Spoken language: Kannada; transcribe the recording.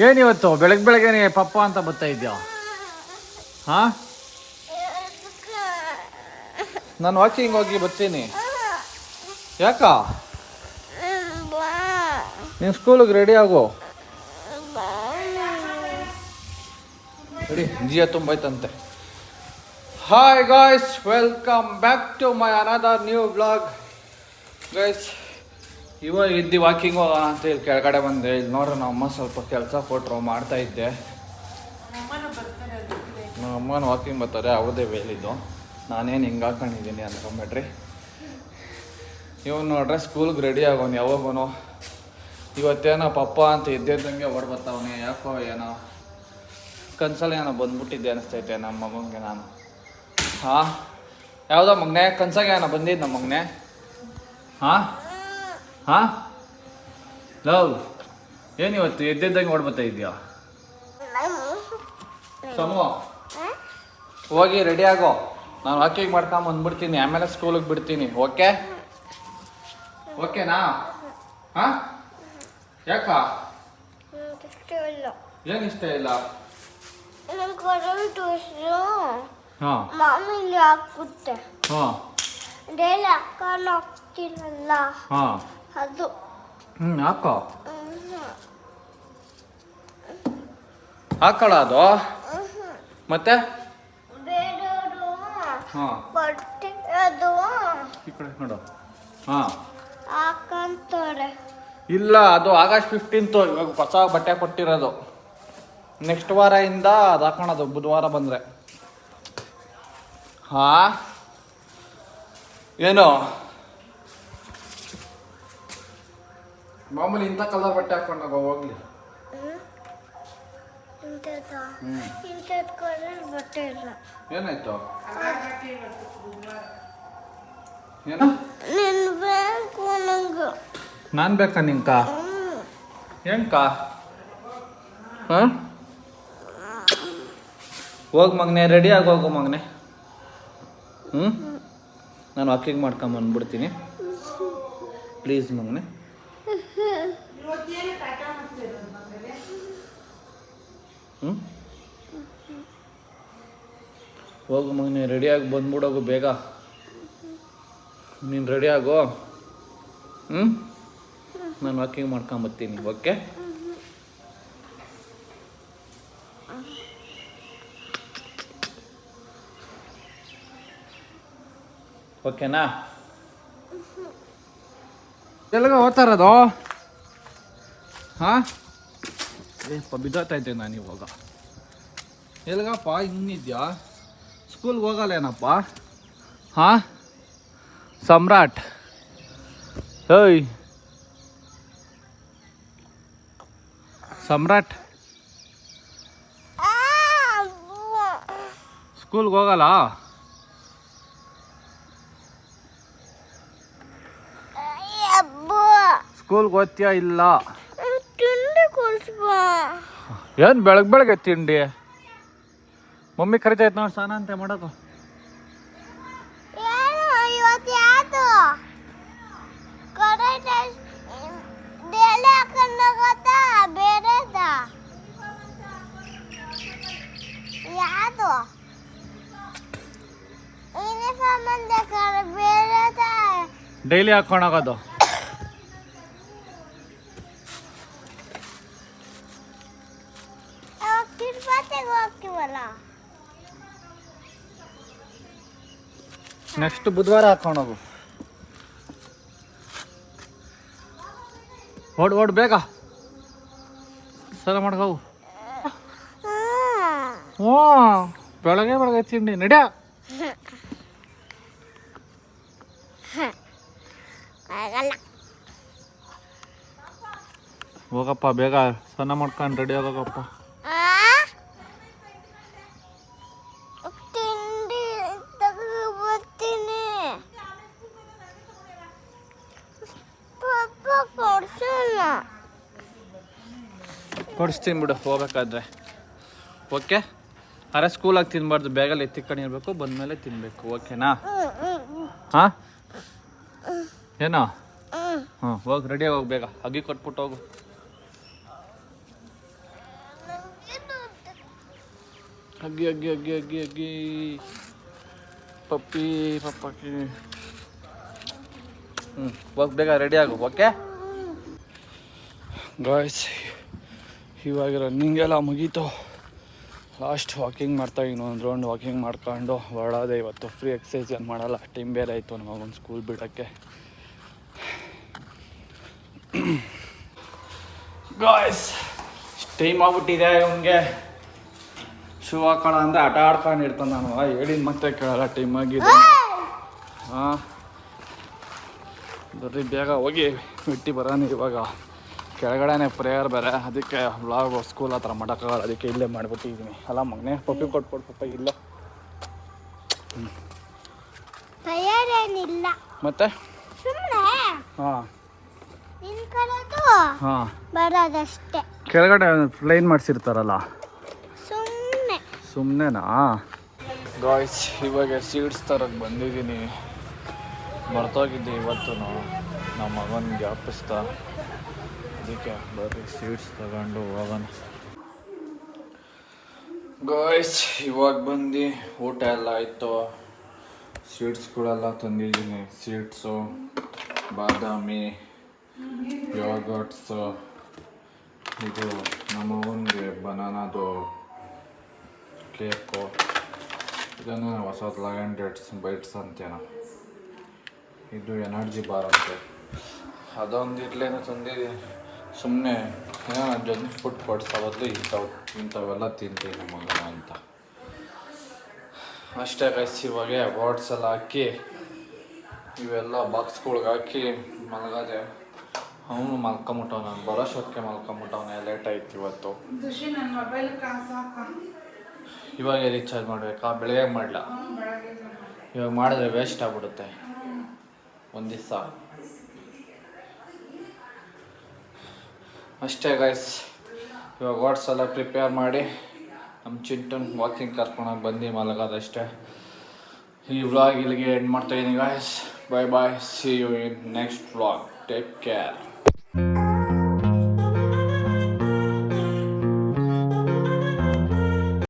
ಏನಿವತ್ತು ಬೆಳಗ್ಗೆ ಬೆಳಗ್ಗೆನೆ ಪಪ್ಪ ಅಂತ ಬರ್ತಾ ಇದ್ಯಾ? ಹಾ, ನಾನು ವಾಕಿಂಗ್ ಹೋಗಿ ಬರ್ತೀನಿ. ಯಾಕ ನೀನು ಸ್ಕೂಲಿಗೆ ರೆಡಿ ಆಗು. ರೆಡಿ ಜಿಯ ತುಂಬೈತಂತೆ. Hi guys, welcome back to my another new blog. Guys, ಇವಾಗ ಇದ್ದು ವಾಕಿಂಗ್ ಹೋಗೋಣ ಅಂತ ಇಲ್ಲಿ ಕೆಳಗಡೆ ಬಂದೆ. ಇಲ್ಲಿ ನೋಡ್ರಿ ನಮ್ಮ ಅಮ್ಮ ಸ್ವಲ್ಪ ಕೆಲಸ ಕೊಟ್ಟರು, ಮಾಡ್ತಾ ಇದ್ದೆ. ನಮ್ಮ ಅಮ್ಮನ ವಾಕಿಂಗ್ ಬರ್ತಾರೆ, ಅವ್ರದೇ ವೇಲಿದ್ದು. ನಾನೇನು ಹಿಂಗೆ ಹಾಕೊಂಡಿದ್ದೀನಿ ಅನ್ಕೊಂಬೇಡ್ರಿ. ಇವನು ನೋಡ್ರೆ ಸ್ಕೂಲ್ಗೆ ರೆಡಿ ಆಗೋನು ಯಾವಾಗನು. ಇವತ್ತೇನೋ ಪಪ್ಪ ಅಂತ ಇದ್ದಿದ್ದಂಗೆ ಹೊಡ್ಬರ್ತಾವನೆ. ಯಾಕೋ ಏನೋ ಕನ್ಸಲ್ಲಿ ಏನೋ ಬಂದ್ಬಿಟ್ಟಿದ್ದೆ ಅನಿಸ್ತೈತೆ ನಮ್ಮ ಮಗನಿಗೆ. ನಾನು ಹಾಂ, ಯಾವುದೋ ಮಗನೆ ಕನ್ಸಾಗೆ ಏನೋ ಬಂದಿದ್ದು ನಮ್ಮ ಮಗನೆ. ಹಾಂ ಹಾಂ, ಲವ್ ಏನಿವತ್ತು ಎದ್ದಿದ್ದಂಗೆ ಓಡ್ಬರ್ತಾ ಇದೆಯಾ? ಸಮು, ಹೋಗಿ ರೆಡಿ ಆಗೋ. ನಾನು ವಾಕಿಂಗ್ ಮಾಡ್ಕೊಂಡು ಬಂದ್ಬಿಡ್ತೀನಿ, ಆಮೇಲೆ ಸ್ಕೂಲಿಗೆ ಬಿಡ್ತೀನಿ. ಓಕೆ ಓಕೆನಾ? ಹಾಂ, ಯಾಕ ಏನು ಇಷ್ಟ ಇಲ್ಲ? ಹಾಂ ಮಾಮೂಲಿ ಹಾಕುತ್ತೆ. ಹಾಂ ಡೈಲಿ ಹಾಕೊಂಡು ಹೋಗ್ತೀನಲ್ಲ, ಹಾಂ ಅದು. ಹಾಕೋ, ಹಾಕೊಳ್ಳ ಅದು. ಮತ್ತೆ ಬೇರೆಯವರು ಹಾಂ ಬಟ್ಟೆ ಅದು ಈ ಕಡೆ ನೋಡು. ಹಾಂ, ಹಾಕಂತಾರೆ. ಇಲ್ಲ, ಅದು ಆಗಸ್ಟ್ 15 ಇವಾಗ ಹೊಸ ಬಟ್ಟೆ ಕೊಟ್ಟಿರೋದು. ನೆಕ್ಸ್ಟ್ ವಾರದಿಂದ ಅದು ಹಾಕೋಣದು, ಬುಧವಾರ ಬಂದರೆ. ಹಾಂ, ಏನು ಮಾಮೂಲಿ ಇಂಥ ಕಲರ್ ಬಟ್ಟೆ ಹಾಕೊಂಡಾಗ ಹೋಗ್ಲಿ. ಇಂಥದ್ದು ಕಲರ್ ಬಟ್ಟೆ ಇಲ್ಲ. ಏನಾಯ್ತು? ಏನು ನಿನ್ ಬೇಕು ನಂಗೆ. ನಾನು ಬೇಕಾ ನಿಂಕ? ಏನ್ಕ? ಹಾಂ, ಹೋಗಿ ಮಗನೆ, ರೆಡಿ ಆಗಿ ಹೋಗು ಮಗನೆ. ನಾನು ವಾಕಿಂಗ್ ಮಾಡ್ಕೊಂಬಂದ್ಬಿಡ್ತೀನಿ, ಪ್ಲೀಸ್ ಮಗನೆ. ಹೋಗು ಮಗನೆ, ರೆಡಿಯಾಗಿ ಬಂದ್ಬಿಡೋಗು ಬೇಗ. ನೀನು ರೆಡಿ ಆಗೋ. ನಾನು ವಾಕಿಂಗ್ ಮಾಡ್ಕೊಂಬರ್ತೀನಿ. ಓಕೆ? ಓಕೆನಾ? ಎಲ್ಲಿಗ ಹೋಗ್ತಾ ಇರೋದು? ಹಾಂ, ಏಪ್ಪ ಬಿದ್ದೋಗ್ತಾ ಇದ್ದೆ ನಾನು ಇವಾಗ. ಎಲ್ಗಪ್ಪ ಹಿಂಗಿದ್ಯಾ? ಸ್ಕೂಲ್ಗೆ ಹೋಗಲ್ಲೇನಪ್ಪ? ಹಾಂ, ಸಮ್ರಾಟ್. ಏಯ್ ಸಮ್ರಾಟ್, ಸ್ಕೂಲ್ಗೆ ಹೋಗಲ್ಲ? ಸ್ಕೂಲ್ಗೆ ಓದ್ತೀಯಾ ಇಲ್ಲ? ತಿಂಡಿ ಕೊಡ್ಸ್ಬಾ. ಏನು ಬೆಳಗ್ಗೆ ಬೆಳಗ್ಗೆ ತಿಂಡಿ? ಮಮ್ಮಿ ಕರಿತೈತೆ ನೋಡಿ ಸ್ನಾನ ಅಂತ ಮಾಡೋದು. ಏನು ಇವತ್ತು ಯಾವುದು ಡೈಲಿ ಹಾಕೊಂಡೋಗತ್ತಾ ಬೇರೆದ? ಯಾವುದು ಯೂನಿಫಾರ್ಮ್ ಅಂತ ಬೇರೆದ? ಡೈಲಿ ಹಾಕೊಂಡೋಗೋದು. ತಿರುಪತಿಗೆ ಹೋಗ್ತೀವಲ್ಲ, ನೆಕ್ಸ್ಟ್ ಬುಧವಾರ ಹಾಕೊಂಡೋಗು. ಓಡ್ ಬೇಗ ಸ್ನಾನ ಮಾಡ್ಕೋಗು. ಹ್ಞೂ, ಬೆಳಗ್ಗೆ ಬೆಳಗ್ಗೆ ತಿಂಡಿ ನಡ್ಯಾ. ಹೋಗಪ್ಪ ಬೇಗ ಸ್ನಾನ ಮಾಡ್ಕೊಂಡು ರೆಡಿ ಆಗೋಗಪ್ಪ. ತಿಂಡಿ ತಗೋಬರ್ತೀನಿ. ಪಪ್ಪ ಕೊಡ್ಸಲ್ಲ. ಕೊಡಿಸ್ತೀನಿ ಬಿಡು ಹೋಗ್ಬೇಕಾದ್ರೆ. ಓಕೆ? ಅರೆ ಸ್ಕೂಲಾಗಿ ತಿನ್ಬಾರ್ದು, ಬ್ಯಾಗಲ್ಲಿ ಎತ್ತಿಕೊಂಡಿರ್ಬೇಕು, ಬಂದಮೇಲೆ ತಿನ್ನಬೇಕು. ಓಕೆನಾ? ಹಾಂ, ಏನೋ? ಹಾಂ, ಹೋಗಿ ರೆಡಿಯಾಗಿ ಹೋಗಿ ಬೇಗ. ಅಗಿ ಕೊಟ್ಬಿಟ್ಟು ಹೋಗು. ಅಗ್ಗಿ ಅಗ್ಗಿ ಅಗ್ಗಿ ಅಗ್ಗಿ ಅಗ್ಗಿ ಪಪ್ಪಿ ಪಪ್ಪಕ್ಕಿ. ಹೋಗಿ ಬೇಗ ರೆಡಿ ಆಗು. ಓಕೆ ಗಾಯ್ಸ್, ಇವಾಗ ರನ್ನಿಂಗ್ ಎಲ್ಲ ಮುಗೀತು. ಲಾಸ್ಟ್ ವಾಕಿಂಗ್ ಮಾಡ್ತಾ ಇನ್ನೊಂದು ರೌಂಡ್ ವಾಕಿಂಗ್ ಮಾಡ್ಕೊಂಡು ಹೊರಡೋದೆ. ಇವತ್ತು ಫ್ರೀ ಎಕ್ಸಸೈಸ್ ಏನು ಮಾಡಲ್ಲ, ಟೈಮ್ ಬೇರೆ ಆಯಿತು ನಮಗೊಂದು ಸ್ಕೂಲ್ ಬಿಡೋಕ್ಕೆ. ಗಾಯ್ಸ್ ಟೈಮ್ ಆಗ್ಬಿಟ್ಟಿದೆ. ಇವನಿಗೆ ಶೂ ಹಾಕೋಣ ಅಂದರೆ ಆಟ ಆಡ್ಕೊಂಡು ಇರ್ತಾನೆ. ನಾನು ಹೇಳಿದ ಮತ್ತೆ ಕೇಳಲ್ಲ, ಟೈಮ್ ಆಗಿದೆ. ಹಾಂ ಬರ್ರಿ ಬೇಗ ಹೋಗಿ ಬಿಟ್ಟು ಬರೋಣ. ಇವಾಗ ಕೆಳಗಡೆನೆ ಪ್ರೇಯರ್ ಬೇರೆ, ಅದಕ್ಕೆ ವ್ಲಾಗ್ ಸ್ಕೂಲ್ ಹತ್ರ ಮಾಡೋಕ್ಕಾಗಲ್ಲ, ಅದಕ್ಕೆ ಇಲ್ಲೇ ಮಾಡಿಬಿಟ್ಟಿದ್ದೀನಿ. ಅಲ್ಲ ಮಗನೇ, ಪಪ್ಪಿ ಕೊಟ್ಕೊಡು ಪಪ್ಪ. ಇಲ್ಲ ತಯಾರೇನಿಲ್ಲ ಮತ್ತೆ ಸುಮ್ಮನೆ ಹಾಂ ನಿಂತ್ಕೊಳ್ಳೋದು ಹಾಂ ಬರೋದಷ್ಟೇ. ಕೆಳಗಡೆ ಪ್ಲೈನ್ ಮಾಡಿಸಿರ್ತಾರಲ್ಲ, ಸುಮ್ಮನೆ ಸುಮ್ಮನೆನಾ? ಗಾಯ್ಸ್ ಇವಾಗ ಸೀಡ್ಸ್ ತರಕ್ಕೆ ಬಂದಿದ್ದೀನಿ. ಬರ್ತೋಗಿದ್ದೆ ಇವತ್ತು ನಮ್ಮ ಮಗನ ಜ್ಞಾಪಿಸ್ತಾ, ಅದಕ್ಕೆ ಬರ್ರಿ ಸೀಡ್ಸ್ ತಗೊಂಡು ಹೋಗೋಣ. ಗಾಯ್ಸ್ ಇವಾಗ ಬಂದು ಊಟ ಎಲ್ಲ ಆಯಿತು. ಸೀಡ್ಸ್ಗಳೆಲ್ಲ ತಂದಿದ್ದೀನಿ. ಸೀಡ್ಸು, ಬಾದಾಮಿ, ಯೋಗಟ್ಸು, ಇದು ನಮ್ಮ ಮಗನಿಗೆ ಬನಾನದು ಕೇಕು, ಇದನ್ನು ಹೊಸದು 11 ಬೈಟ್ಸ್ ಅಂತೇನೋ, ಇದು ಎನರ್ಜಿ ಬಾರ್ ಅಂತೆ. ಅದೊಂದು ಇರ್ಲೇನೋ ತಂದಿದ್ದೀನಿ. ಸುಮ್ಮನೆ ಏನೋ ಜಂಕ್ ಫುಡ್ ಕೊಡ್ಸೋದು ಇಂಥವೆಲ್ಲ ತಿಂತೀನಿ ನಮ್ಮ ಮಗನ ಅಂತ ಅಷ್ಟೇ. ಗೈಸ್ ಇವಾಗ ವಾಟ್ಸ್ ಎಲ್ಲ ಹಾಕಿ ಇವೆಲ್ಲ ಬಾಕ್ಸ್ಗಳ್ಗೆ ಹಾಕಿ ಮಲಗದೆ. ಅವನು ಮಲ್ಕೊಂಬಿಟ್ಟವ್, ನಾನು ಬರೋಷ್ಟೊತ್ತಿಗೆ ಮಲ್ಕೊಂಬಿಟ್ಟವನೇ. ಲೇಟ್ ಆಯ್ತು ಇವತ್ತು. ಇವಾಗ ರೀಚಾರ್ಜ್ ಮಾಡಬೇಕಾ? ಬೆಳಗ್ಗೆ ಮಾಡಲ? ಇವಾಗ ಮಾಡಿದ್ರೆ ವೇಸ್ಟ್ ಆಗ್ಬಿಡುತ್ತೆ ಒಂದು ದಿವಸ. ಅಷ್ಟೇ ಗೈಸ್, ಇವಾಗ ವಾಟ್ಸ್ ಎಲ್ಲ ಪ್ರಿಪೇರ್ ಮಾಡಿ ನಮ್ಮ ಚಿಂಟನ್ ವಾಕಿಂಗ್ ಕರ್ಕೊಂಡೋಗಿ ಬಂದು ಮಲಗೋದಷ್ಟೇ. ಈ ವ್ಲಾಗ್ ಇಲ್ಲಿಗೆ ಎಂಡ್ ಮಾಡ್ತಾಯಿದ್ದೀನಿ guys. Bye bye, see you in next vlog. Take care.